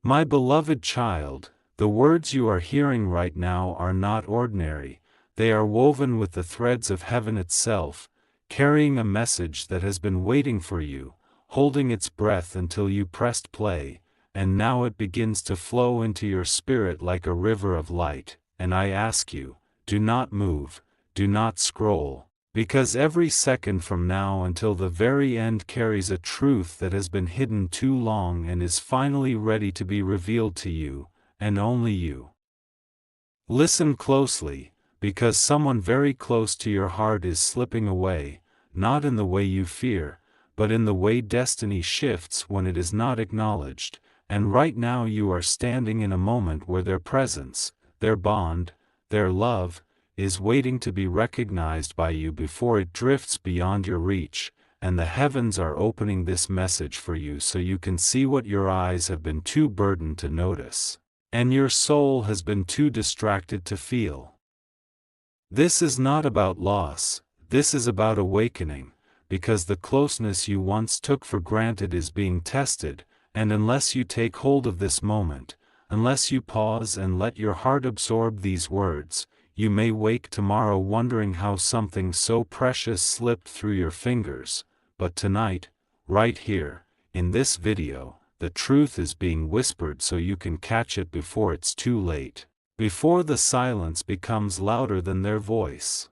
My beloved child, the words you are hearing right now are not ordinary, they are woven with the threads of heaven itself, carrying a message that has been waiting for you, holding its breath until you pressed play, and now it begins to flow into your spirit like a river of light, and I ask you, do not move, do not scroll, because every second from now until the very end carries a truth that has been hidden too long and is finally ready to be revealed to you, and only you. Listen closely, because someone very close to your heart is slipping away, not in the way you fear, but in the way destiny shifts when it is not acknowledged, and right now you are standing in a moment where their presence, their bond, their love, is waiting to be recognized by you before it drifts beyond your reach, and the heavens are opening this message for you so you can see what your eyes have been too burdened to notice, and your soul has been too distracted to feel. This is not about loss, this is about awakening, because the closeness you once took for granted is being tested, and unless you take hold of this moment, unless you pause and let your heart absorb these words, you may wake tomorrow wondering how something so precious slipped through your fingers, but tonight, right here, in this video, the truth is being whispered so you can catch it before it's too late, before the silence becomes louder than their voice.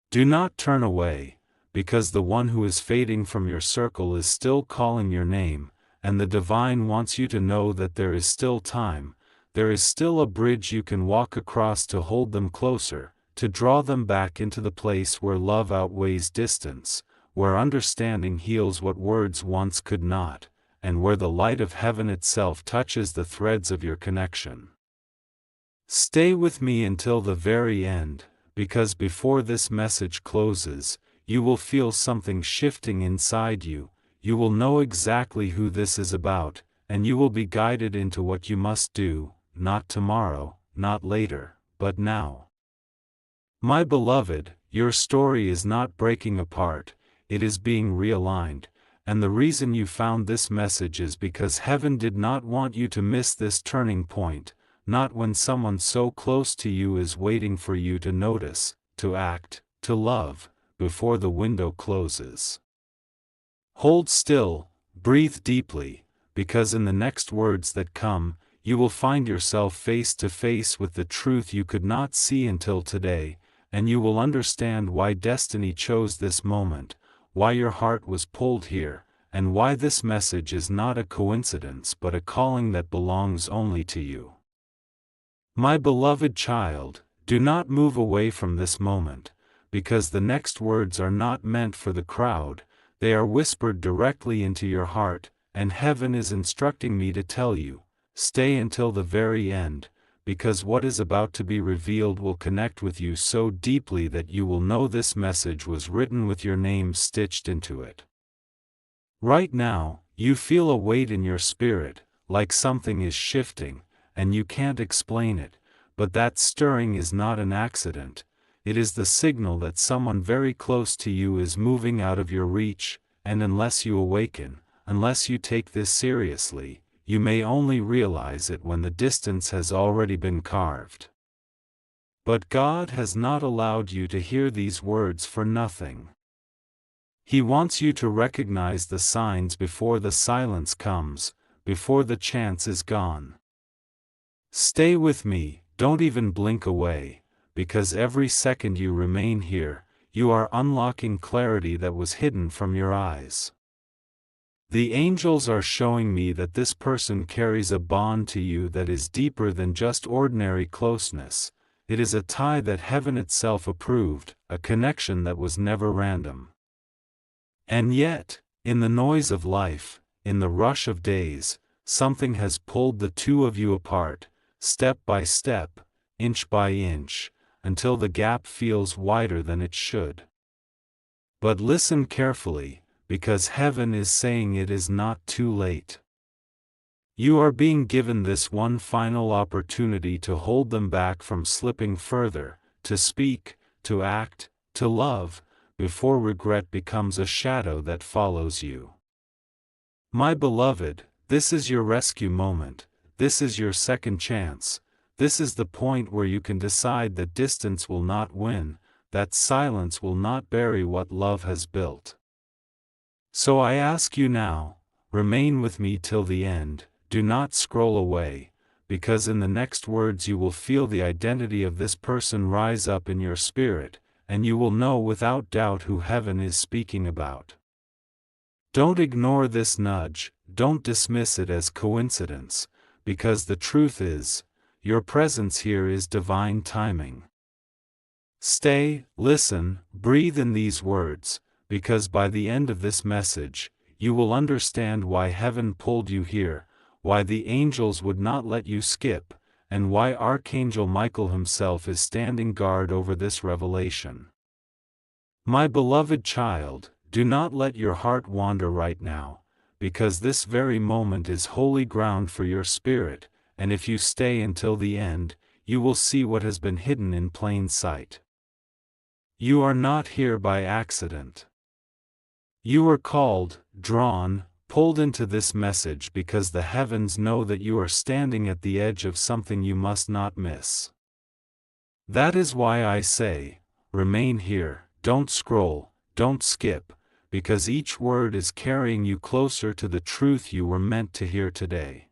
Do not turn away, because the one who is fading from your circle is still calling your name, and the divine wants you to know that there is still time. There is still a bridge you can walk across to hold them closer, to draw them back into the place where love outweighs distance, where understanding heals what words once could not, and where the light of heaven itself touches the threads of your connection. Stay with me until the very end, because before this message closes, you will feel something shifting inside you, you will know exactly who this is about, and you will be guided into what you must do. Not tomorrow, not later, but now. My beloved, your story is not breaking apart, it is being realigned, and the reason you found this message is because heaven did not want you to miss this turning point, not when someone so close to you is waiting for you to notice, to act, to love, before the window closes. Hold still, breathe deeply, because in the next words that come, you will find yourself face to face with the truth you could not see until today, and you will understand why destiny chose this moment, why your heart was pulled here, and why this message is not a coincidence but a calling that belongs only to you. My beloved child, do not move away from this moment, because the next words are not meant for the crowd, they are whispered directly into your heart, and heaven is instructing me to tell you. Stay until the very end, because what is about to be revealed will connect with you so deeply that you will know this message was written with your name stitched into it. Right now, you feel a weight in your spirit, like something is shifting, and you can't explain it, but that stirring is not an accident, it is the signal that someone very close to you is moving out of your reach, and unless you awaken, unless you take this seriously, you may only realize it when the distance has already been carved. But God has not allowed you to hear these words for nothing. He wants you to recognize the signs before the silence comes, before the chance is gone. Stay with me, don't even blink away, because every second you remain here, you are unlocking clarity that was hidden from your eyes. The angels are showing me that this person carries a bond to you that is deeper than just ordinary closeness. It is a tie that heaven itself approved, a connection that was never random. And yet, in the noise of life, in the rush of days, something has pulled the two of you apart, step by step, inch by inch, until the gap feels wider than it should. But listen carefully, because heaven is saying it is not too late. You are being given this one final opportunity to hold them back from slipping further, to speak, to act, to love, before regret becomes a shadow that follows you. My beloved, This is your rescue moment, this is your second chance, this is the point where you can decide that distance will not win, that silence will not bury what love has built. So I ask you now, remain with me till the end, do not scroll away, because in the next words you will feel the identity of this person rise up in your spirit, and you will know without doubt who heaven is speaking about. Don't ignore this nudge, don't dismiss it as coincidence, because the truth is, your presence here is divine timing. Stay, listen, breathe in these words, because by the end of this message, you will understand why heaven pulled you here, why the angels would not let you skip, and why Archangel Michael himself is standing guard over this revelation. My beloved child, do not let your heart wander right now, because this very moment is holy ground for your spirit, and if you stay until the end, you will see what has been hidden in plain sight. You are not here by accident. You were called, drawn, pulled into this message because the heavens know that you are standing at the edge of something you must not miss. That is why I say, remain here, don't scroll, don't skip, because each word is carrying you closer to the truth you were meant to hear today.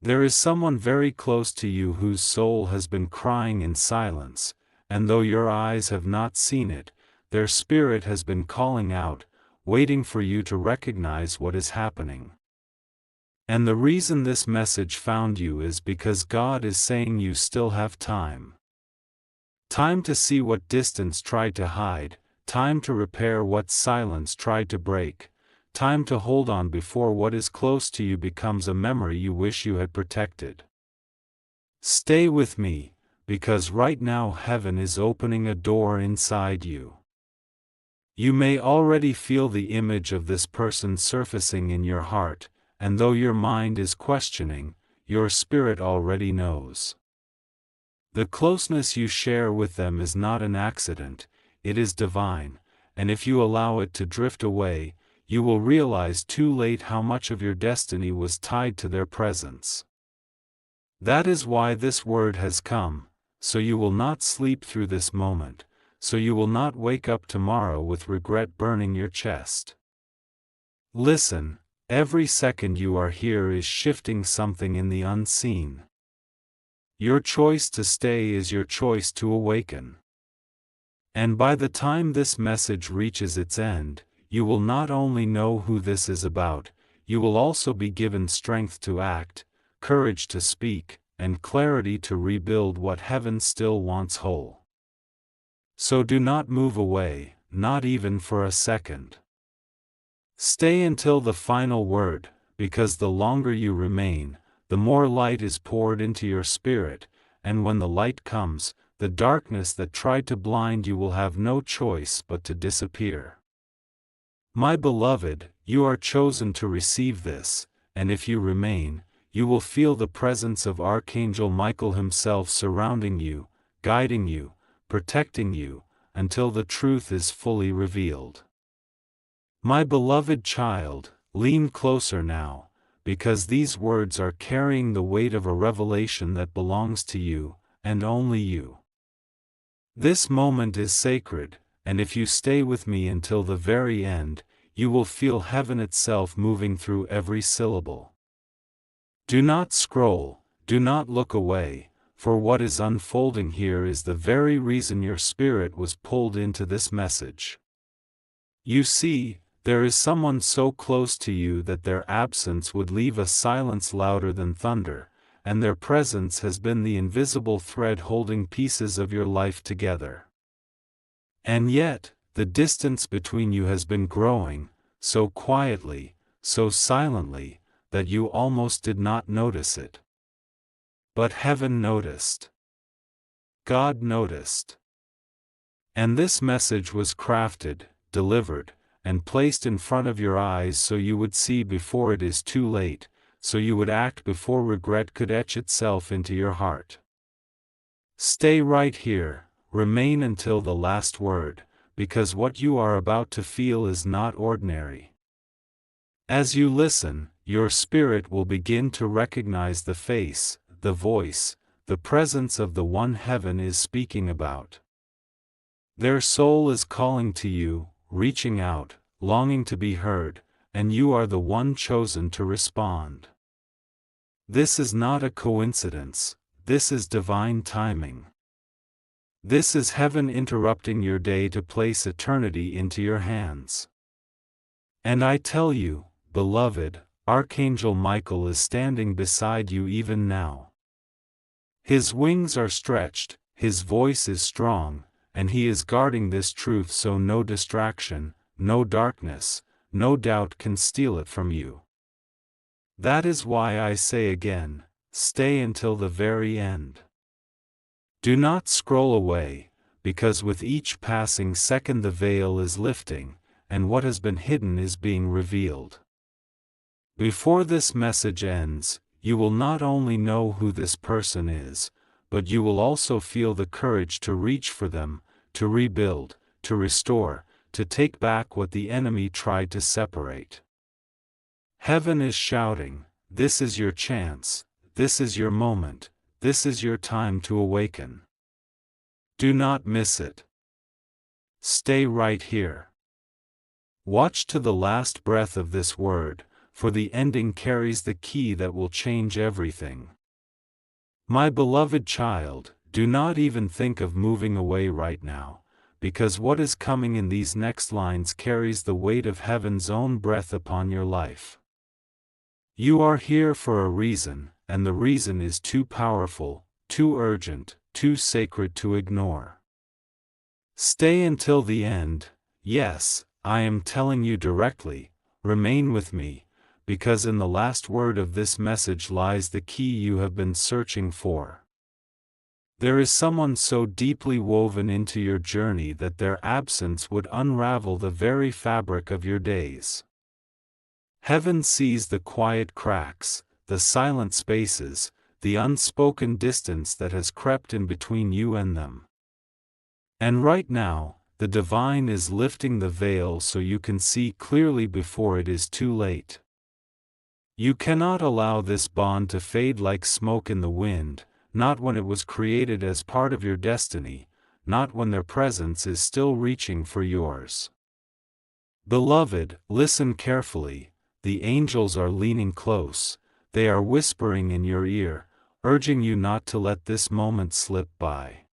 There is someone very close to you whose soul has been crying in silence, and though your eyes have not seen it, their spirit has been calling out, waiting for you to recognize what is happening. And the reason this message found you is because God is saying you still have time. Time to see what distance tried to hide, time to repair what silence tried to break, time to hold on before what is close to you becomes a memory you wish you had protected. Stay with me, because right now heaven is opening a door inside you. You may already feel the image of this person surfacing in your heart, and though your mind is questioning, your spirit already knows. The closeness you share with them is not an accident, it is divine, and if you allow it to drift away, you will realize too late how much of your destiny was tied to their presence. That is why this word has come, so you will not sleep through this moment, so you will not wake up tomorrow with regret burning your chest. Listen, every second you are here is shifting something in the unseen. Your choice to stay is your choice to awaken. And by the time this message reaches its end, you will not only know who this is about, you will also be given strength to act, courage to speak, and clarity to rebuild what heaven still wants whole. So do not move away, not even for a second. Stay until the final word, because the longer you remain, the more light is poured into your spirit, and when the light comes, the darkness that tried to blind you will have no choice but to disappear. My beloved, you are chosen to receive this, and if you remain, you will feel the presence of Archangel Michael himself surrounding you, guiding you, protecting you, until the truth is fully revealed. My beloved child, lean closer now, because these words are carrying the weight of a revelation that belongs to you, and only you. This moment is sacred, and if you stay with me until the very end, you will feel heaven itself moving through every syllable. Do not scroll, do not look away, for what is unfolding here is the very reason your spirit was pulled into this message. You see, there is someone so close to you that their absence would leave a silence louder than thunder, and their presence has been the invisible thread holding pieces of your life together. And yet, the distance between you has been growing, so quietly, so silently, that you almost did not notice it. But heaven noticed. God noticed. And this message was crafted, delivered, and placed in front of your eyes so you would see before it is too late, so you would act before regret could etch itself into your heart. Stay right here, remain until the last word, because what you are about to feel is not ordinary. As you listen, your spirit will begin to recognize the face, the voice, the presence of the one heaven is speaking about. Their soul is calling to you, reaching out, longing to be heard, and you are the one chosen to respond. This is not a coincidence, this is divine timing. This is heaven interrupting your day to place eternity into your hands. And I tell you, beloved, Archangel Michael is standing beside you even now. His wings are stretched, his voice is strong, and he is guarding this truth so no distraction, no darkness, no doubt can steal it from you. That is why I say again, stay until the very end. Do not scroll away, because with each passing second the veil is lifting, and what has been hidden is being revealed. Before this message ends, you will not only know who this person is, but you will also feel the courage to reach for them, to rebuild, to restore, to take back what the enemy tried to separate. Heaven is shouting, this is your chance, this is your moment, this is your time to awaken. Do not miss it. Stay right here. Watch to the last breath of this word, for the ending carries the key that will change everything. My beloved child, do not even think of moving away right now, because what is coming in these next lines carries the weight of heaven's own breath upon your life. You are here for a reason, and the reason is too powerful, too urgent, too sacred to ignore. Stay until the end. Yes, I am telling you directly, remain with me, because in the last word of this message lies the key you have been searching for. There is someone so deeply woven into your journey that their absence would unravel the very fabric of your days. Heaven sees the quiet cracks, the silent spaces, the unspoken distance that has crept in between you and them. And right now, the divine is lifting the veil so you can see clearly before it is too late. You cannot allow this bond to fade like smoke in the wind, not when it was created as part of your destiny, not when their presence is still reaching for yours. Beloved, listen carefully, the angels are leaning close, they are whispering in your ear, urging you not to let this moment slip by.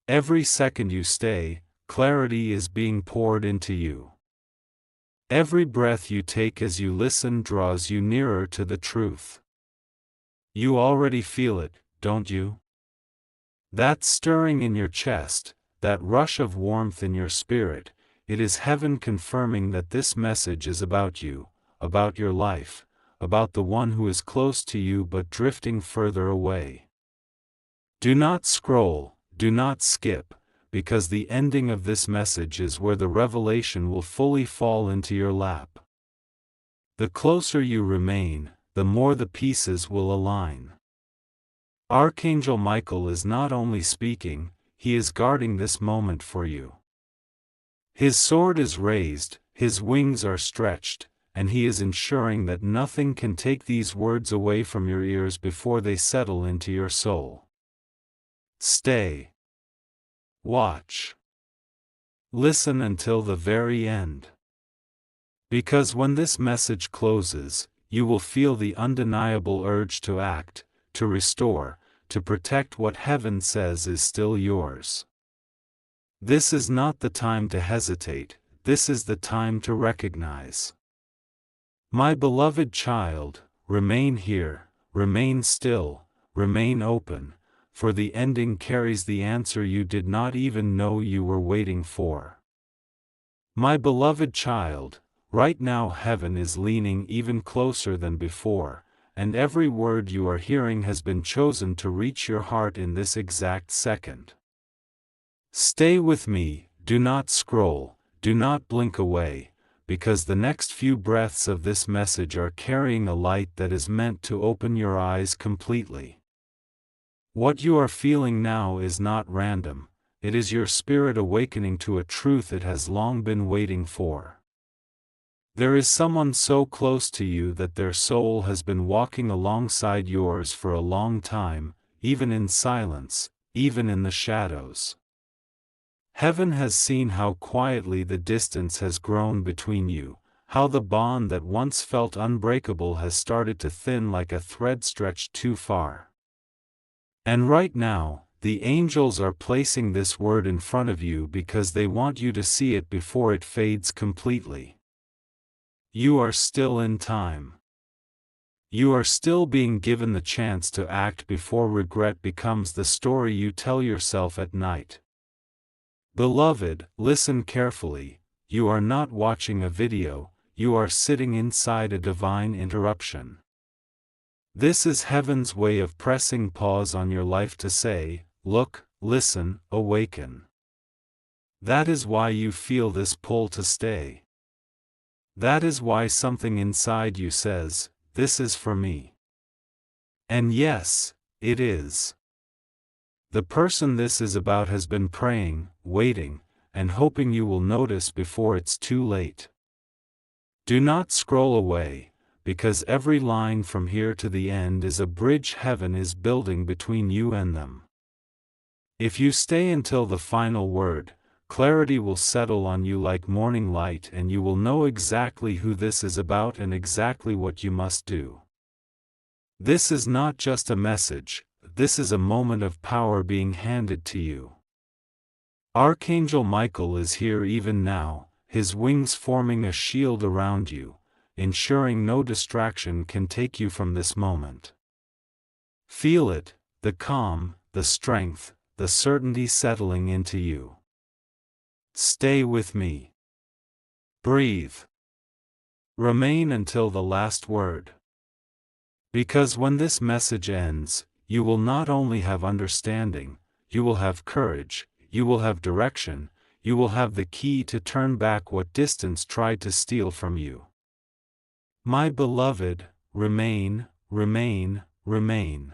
Every second you stay, clarity is being poured into you. Every breath you take as you listen draws you nearer to the truth. You already feel it, don't you? That stirring in your chest, that rush of warmth in your spirit, it is heaven confirming that this message is about you, about your life, about the one who is close to you but drifting further away. Do not scroll, do not skip, because the ending of this message is where the revelation will fully fall into your lap. The closer you remain, the more the pieces will align. Archangel Michael is not only speaking, he is guarding this moment for you. His sword is raised, his wings are stretched, and he is ensuring that nothing can take these words away from your ears before they settle into your soul. Stay. Watch. Listen until the very end. Because when this message closes, you will feel the undeniable urge to act, to restore, to protect what heaven says is still yours. This is not the time to hesitate, this is the time to recognize. My beloved child, remain here, remain still, remain open, for the ending carries the answer you did not even know you were waiting for. My beloved child, right now heaven is leaning even closer than before, and every word you are hearing has been chosen to reach your heart in this exact second. Stay with me, do not scroll, do not blink away, because the next few breaths of this message are carrying a light that is meant to open your eyes completely. What you are feeling now is not random, it is your spirit awakening to a truth it has long been waiting for. There is someone so close to you that their soul has been walking alongside yours for a long time, even in silence, even in the shadows. Heaven has seen how quietly the distance has grown between you, how the bond that once felt unbreakable has started to thin like a thread stretched too far. And right now, the angels are placing this word in front of you because they want you to see it before it fades completely. You are still in time. You are still being given the chance to act before regret becomes the story you tell yourself at night. Beloved, listen carefully. You are not watching a video, you are sitting inside a divine interruption. This is heaven's way of pressing pause on your life to say, look, listen, awaken. That is why you feel this pull to stay. That is why something inside you says, this is for me. And yes, it is. The person this is about has been praying, waiting, and hoping you will notice before it's too late. Do not scroll away, because every line from here to the end is a bridge heaven is building between you and them. If you stay until the final word, clarity will settle on you like morning light and you will know exactly who this is about and exactly what you must do. This is not just a message, this is a moment of power being handed to you. Archangel Michael is here even now, his wings forming a shield around you, ensuring no distraction can take you from this moment. Feel it, the calm, the strength, the certainty settling into you. Stay with me. Breathe. Remain until the last word. Because when this message ends, you will not only have understanding, you will have courage, you will have direction, you will have the key to turn back what distance tried to steal from you. My beloved, remain, remain, remain.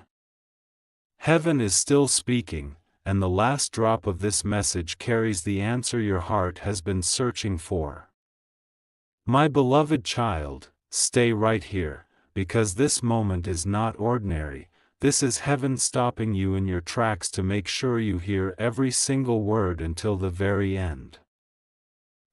Heaven is still speaking, and the last drop of this message carries the answer your heart has been searching for. My beloved child, stay right here, because this moment is not ordinary. This is heaven stopping you in your tracks to make sure you hear every single word until the very end.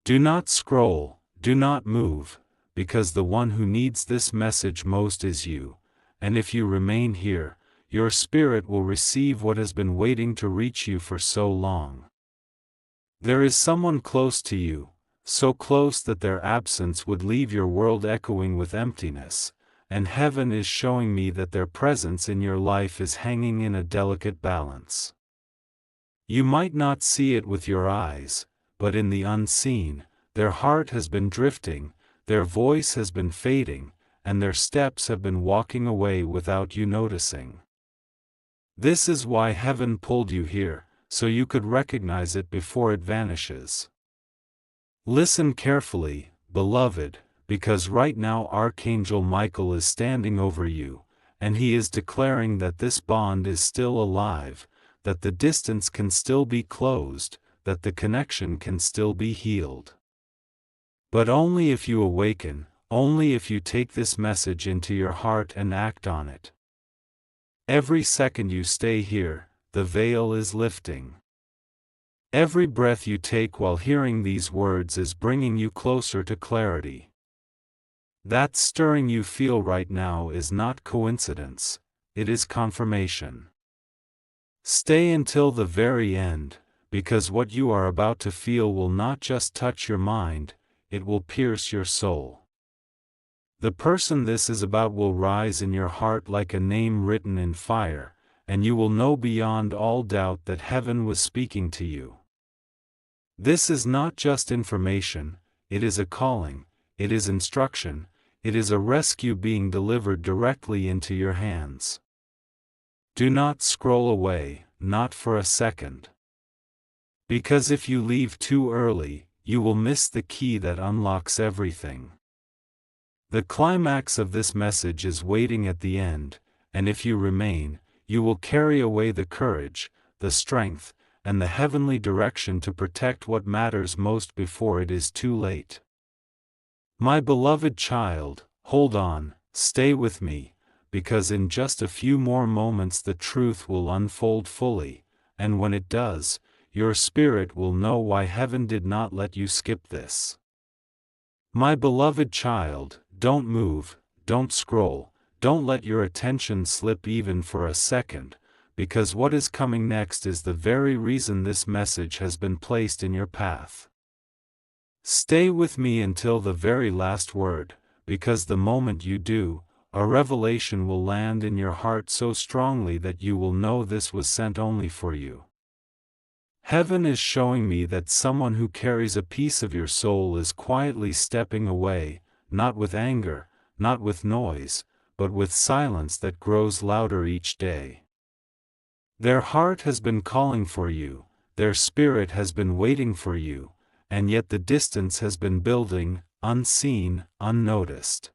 Do not scroll, do not move, because the one who needs this message most is you, and if you remain here, your spirit will receive what has been waiting to reach you for so long. There is someone close to you, so close that their absence would leave your world echoing with emptiness, and heaven is showing me that their presence in your life is hanging in a delicate balance. You might not see it with your eyes, but in the unseen, their heart has been drifting, their voice has been fading, and their steps have been walking away without you noticing. This is why heaven pulled you here, so you could recognize it before it vanishes. Listen carefully, beloved, because right now Archangel Michael is standing over you, and he is declaring that this bond is still alive, that the distance can still be closed, that the connection can still be healed. But only if you awaken, only if you take this message into your heart and act on it. Every second you stay here, the veil is lifting. Every breath you take while hearing these words is bringing you closer to clarity. That stirring you feel right now is not coincidence, it is confirmation. Stay until the very end, because what you are about to feel will not just touch your mind, it will pierce your soul. The person this is about will rise in your heart like a name written in fire, and you will know beyond all doubt that heaven was speaking to you. This is not just information, it is a calling, it is instruction, it is a rescue being delivered directly into your hands. Do not scroll away, not for a second. Because if you leave too early, you will miss the key that unlocks everything. The climax of this message is waiting at the end, and if you remain, you will carry away the courage, the strength, and the heavenly direction to protect what matters most before it is too late. My beloved child, hold on, stay with me, because in just a few more moments the truth will unfold fully, and when it does, your spirit will know why heaven did not let you skip this. My beloved child, don't move, don't scroll, don't let your attention slip even for a second, because what is coming next is the very reason this message has been placed in your path. Stay with me until the very last word, because the moment you do, a revelation will land in your heart so strongly that you will know this was sent only for you. Heaven is showing me that someone who carries a piece of your soul is quietly stepping away, not with anger, not with noise, but with silence that grows louder each day. Their heart has been calling for you, their spirit has been waiting for you, and yet the distance has been building, unseen, unnoticed.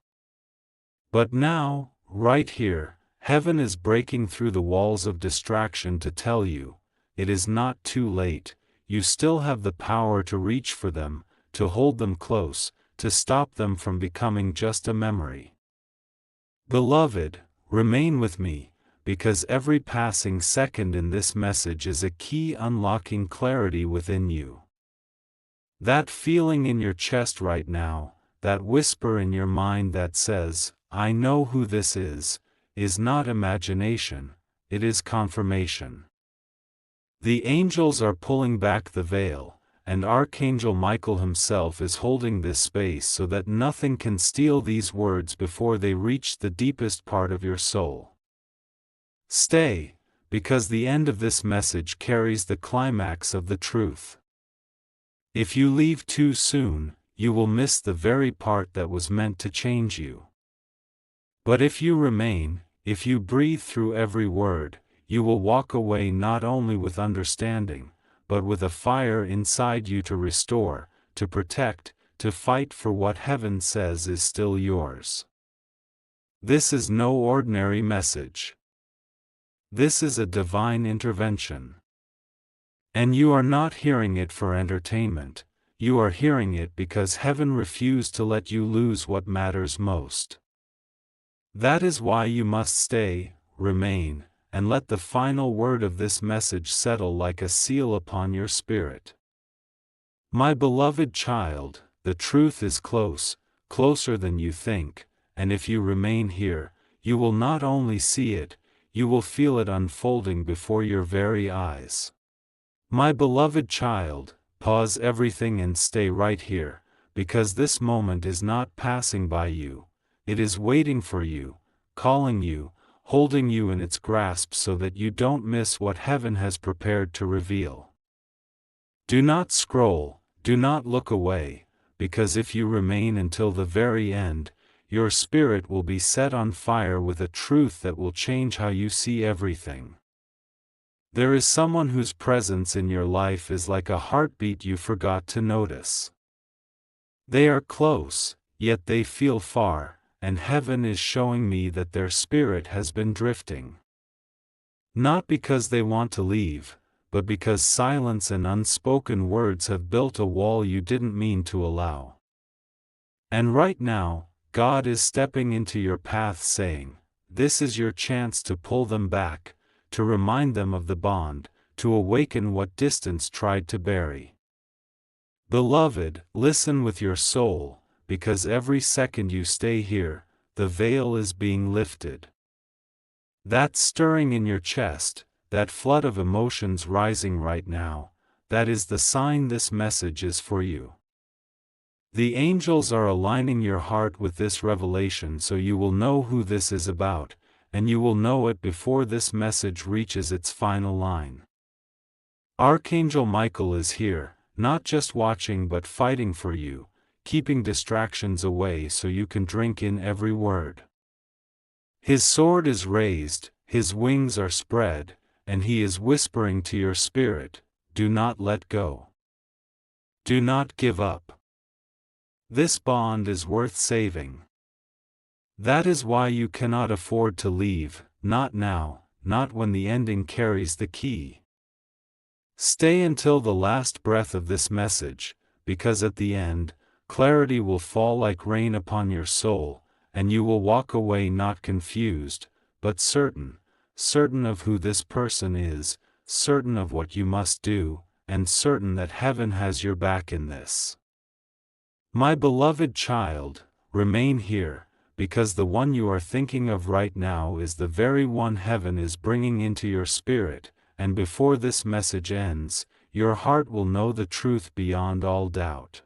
But now, right here, heaven is breaking through the walls of distraction to tell you, it is not too late, you still have the power to reach for them, to hold them close, to stop them from becoming just a memory. Beloved, remain with me, because every passing second in this message is a key unlocking clarity within you. That feeling in your chest right now, that whisper in your mind that says, I know who this is not imagination, it is confirmation. The angels are pulling back the veil, and Archangel Michael himself is holding this space so that nothing can steal these words before they reach the deepest part of your soul. Stay, because the end of this message carries the climax of the truth. If you leave too soon, you will miss the very part that was meant to change you. But if you remain, if you breathe through every word, you will walk away not only with understanding, but with a fire inside you to restore, to protect, to fight for what heaven says is still yours. This is no ordinary message. This is a divine intervention. And you are not hearing it for entertainment, you are hearing it because heaven refused to let you lose what matters most. That is why you must stay, remain, and let the final word of this message settle like a seal upon your spirit. My beloved child, the truth is close, closer than you think, and if you remain here, you will not only see it, you will feel it unfolding before your very eyes. My beloved child, pause everything and stay right here, because this moment is not passing by you, it is waiting for you, calling you, holding you in its grasp so that you don't miss what heaven has prepared to reveal. Do not scroll, do not look away, because if you remain until the very end, your spirit will be set on fire with a truth that will change how you see everything. There is someone whose presence in your life is like a heartbeat you forgot to notice. They are close, yet they feel far, and heaven is showing me that their spirit has been drifting. Not because they want to leave, but because silence and unspoken words have built a wall you didn't mean to allow. And right now, God is stepping into your path saying, this is your chance to pull them back, to remind them of the bond, to awaken what distance tried to bury. Beloved, listen with your soul, because every second you stay here, the veil is being lifted. That stirring in your chest, that flood of emotions rising right now, that is the sign this message is for you. The angels are aligning your heart with this revelation so you will know who this is about, and you will know it before this message reaches its final line. Archangel Michael is here, not just watching but fighting for you, keeping distractions away so you can drink in every word. His sword is raised, his wings are spread, and he is whispering to your spirit, do not let go. Do not give up. This bond is worth saving. That is why you cannot afford to leave, not now, not when the ending carries the key. Stay until the last breath of this message, because at the end, clarity will fall like rain upon your soul, and you will walk away not confused, but certain, certain of who this person is, certain of what you must do, and certain that heaven has your back in this. My beloved child, remain here, because the one you are thinking of right now is the very one heaven is bringing into your spirit, and before this message ends, your heart will know the truth beyond all doubt.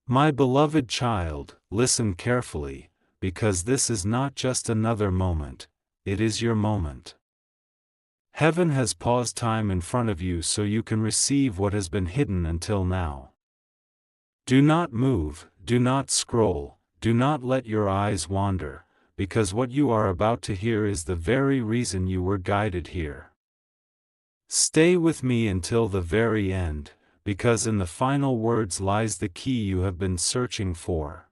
My beloved child, listen carefully, because this is not just another moment, it is your moment. Heaven has paused time in front of you so you can receive what has been hidden until now. Do not move, do not scroll, do not let your eyes wander, because what you are about to hear is the very reason you were guided here. Stay with me until the very end, because in the final words lies the key you have been searching for.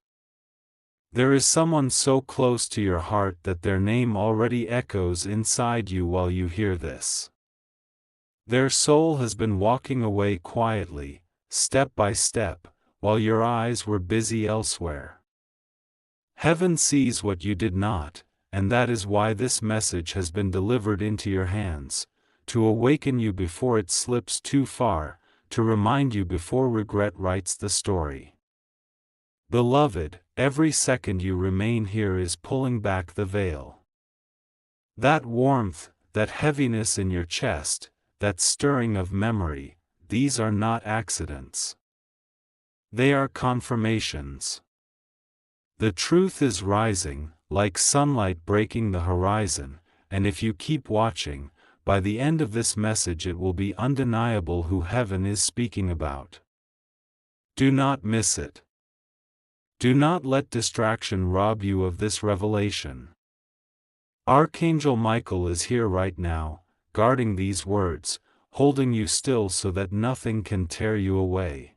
There is someone so close to your heart that their name already echoes inside you while you hear this. Their soul has been walking away quietly, step by step, while your eyes were busy elsewhere. Heaven sees what you did not, and that is why this message has been delivered into your hands, to awaken you before it slips too far, to remind you before regret writes the story. Beloved, every second you remain here is pulling back the veil. That warmth, that heaviness in your chest, that stirring of memory, these are not accidents. They are confirmations. The truth is rising, like sunlight breaking the horizon, and if you keep watching, by the end of this message it will be undeniable who heaven is speaking about. Do not miss it. Do not let distraction rob you of this revelation. Archangel Michael is here right now, guarding these words, holding you still so that nothing can tear you away.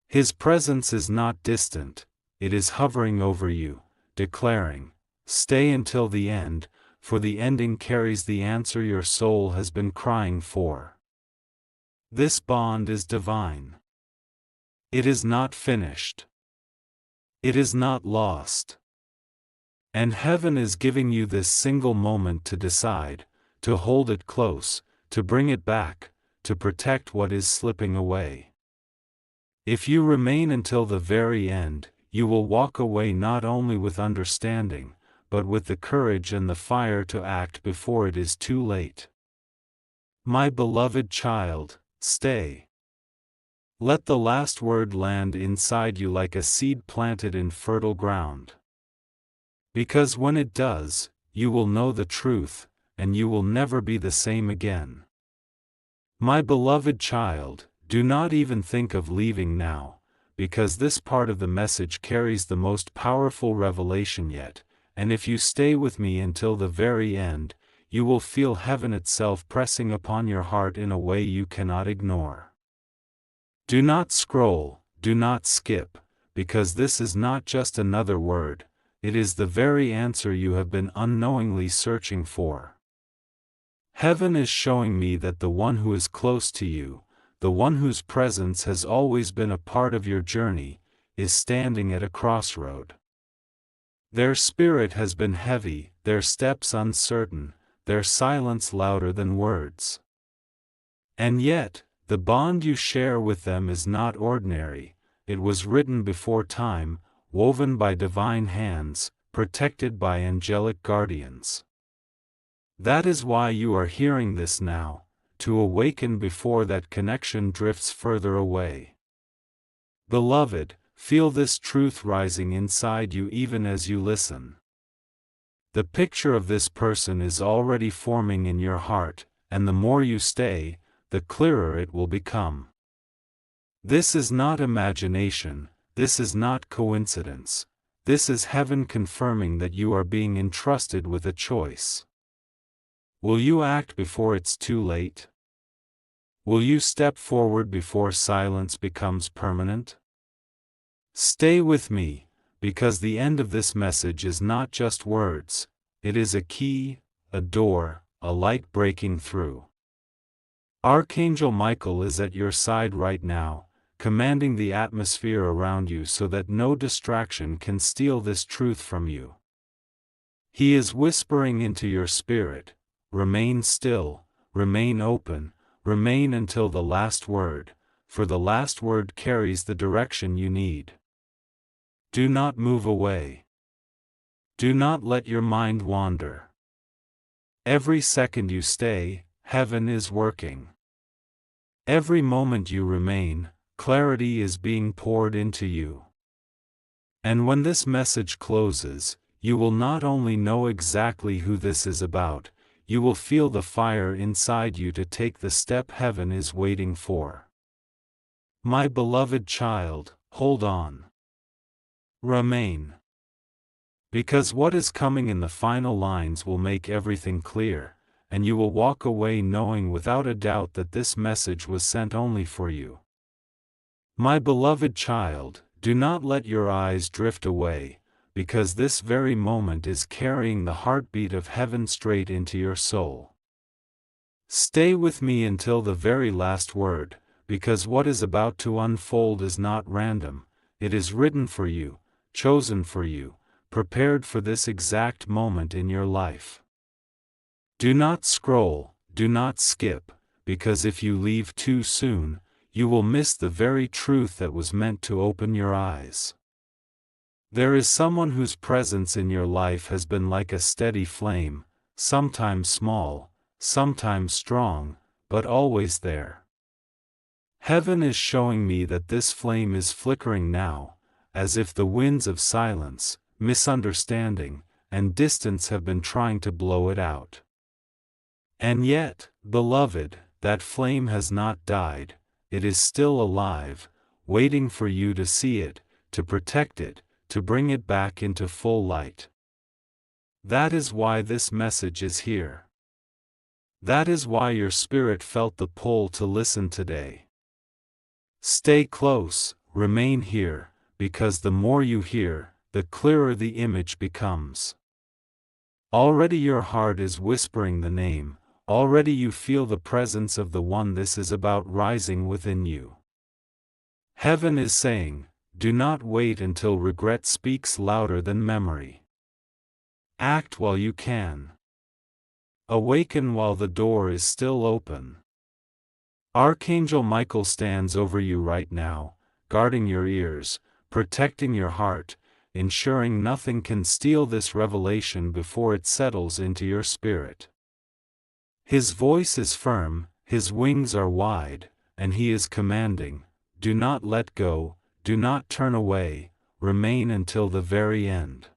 His presence is not distant, it is hovering over you, declaring, "Stay until the end, for the ending carries the answer your soul has been crying for." This bond is divine. It is not finished. It is not lost. And heaven is giving you this single moment to decide, to hold it close, to bring it back, to protect what is slipping away. If you remain until the very end, you will walk away not only with understanding, but with the courage and the fire to act before it is too late. My beloved child, stay. Let the last word land inside you like a seed planted in fertile ground. Because when it does, you will know the truth, and you will never be the same again. My beloved child, do not even think of leaving now, because this part of the message carries the most powerful revelation yet, and if you stay with me until the very end, you will feel heaven itself pressing upon your heart in a way you cannot ignore. Do not scroll, do not skip, because this is not just another word, it is the very answer you have been unknowingly searching for. Heaven is showing me that the one who is close to you, the one whose presence has always been a part of your journey, is standing at a crossroad. Their spirit has been heavy, their steps uncertain, their silence louder than words. And yet, the bond you share with them is not ordinary, it was written before time, woven by divine hands, protected by angelic guardians. That is why you are hearing this now, to awaken before that connection drifts further away. Beloved, feel this truth rising inside you even as you listen. The picture of this person is already forming in your heart, and the more you stay, the clearer it will become. This is not imagination, this is not coincidence, this is heaven confirming that you are being entrusted with a choice. Will you act before it's too late? Will you step forward before silence becomes permanent? Stay with me, because the end of this message is not just words, it is a key, a door, a light breaking through. Archangel Michael is at your side right now, commanding the atmosphere around you so that no distraction can steal this truth from you. He is whispering into your spirit, remain still, remain open, remain until the last word, for the last word carries the direction you need. Do not move away. Do not let your mind wander. Every second you stay, heaven is working. Every moment you remain, clarity is being poured into you. And when this message closes, you will not only know exactly who this is about, you will feel the fire inside you to take the step heaven is waiting for. My beloved child, hold on. Remain. Because what is coming in the final lines will make everything clear, and you will walk away knowing without a doubt that this message was sent only for you. My beloved child, do not let your eyes drift away, because this very moment is carrying the heartbeat of heaven straight into your soul. Stay with me until the very last word, because what is about to unfold is not random, it is written for you, chosen for you, prepared for this exact moment in your life. Do not scroll, do not skip, because if you leave too soon, you will miss the very truth that was meant to open your eyes. There is someone whose presence in your life has been like a steady flame, sometimes small, sometimes strong, but always there. Heaven is showing me that this flame is flickering now, as if the winds of silence, misunderstanding, and distance have been trying to blow it out. And yet, beloved, that flame has not died, it is still alive, waiting for you to see it, to protect it, to bring it back into full light. That is why this message is here. That is why your spirit felt the pull to listen today. Stay close, remain here, because the more you hear, the clearer the image becomes. Already your heart is whispering the name, already you feel the presence of the one this is about rising within you. Heaven is saying, do not wait until regret speaks louder than memory. Act while you can. Awaken while the door is still open. Archangel Michael stands over you right now, guarding your ears, protecting your heart, ensuring nothing can steal this revelation before it settles into your spirit. His voice is firm, his wings are wide, and he is commanding, do not let go, do not turn away, remain until the very end.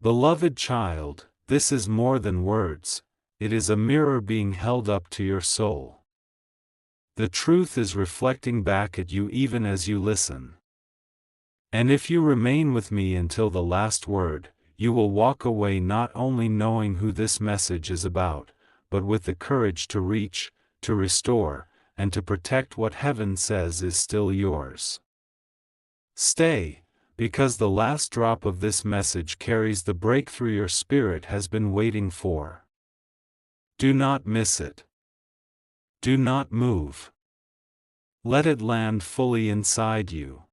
Beloved child, this is more than words, it is a mirror being held up to your soul. The truth is reflecting back at you even as you listen. And if you remain with me until the last word, you will walk away not only knowing who this message is about, but with the courage to reach, to restore, and to protect what heaven says is still yours. Stay, because the last drop of this message carries the breakthrough your spirit has been waiting for. Do not miss it. Do not move. Let it land fully inside you.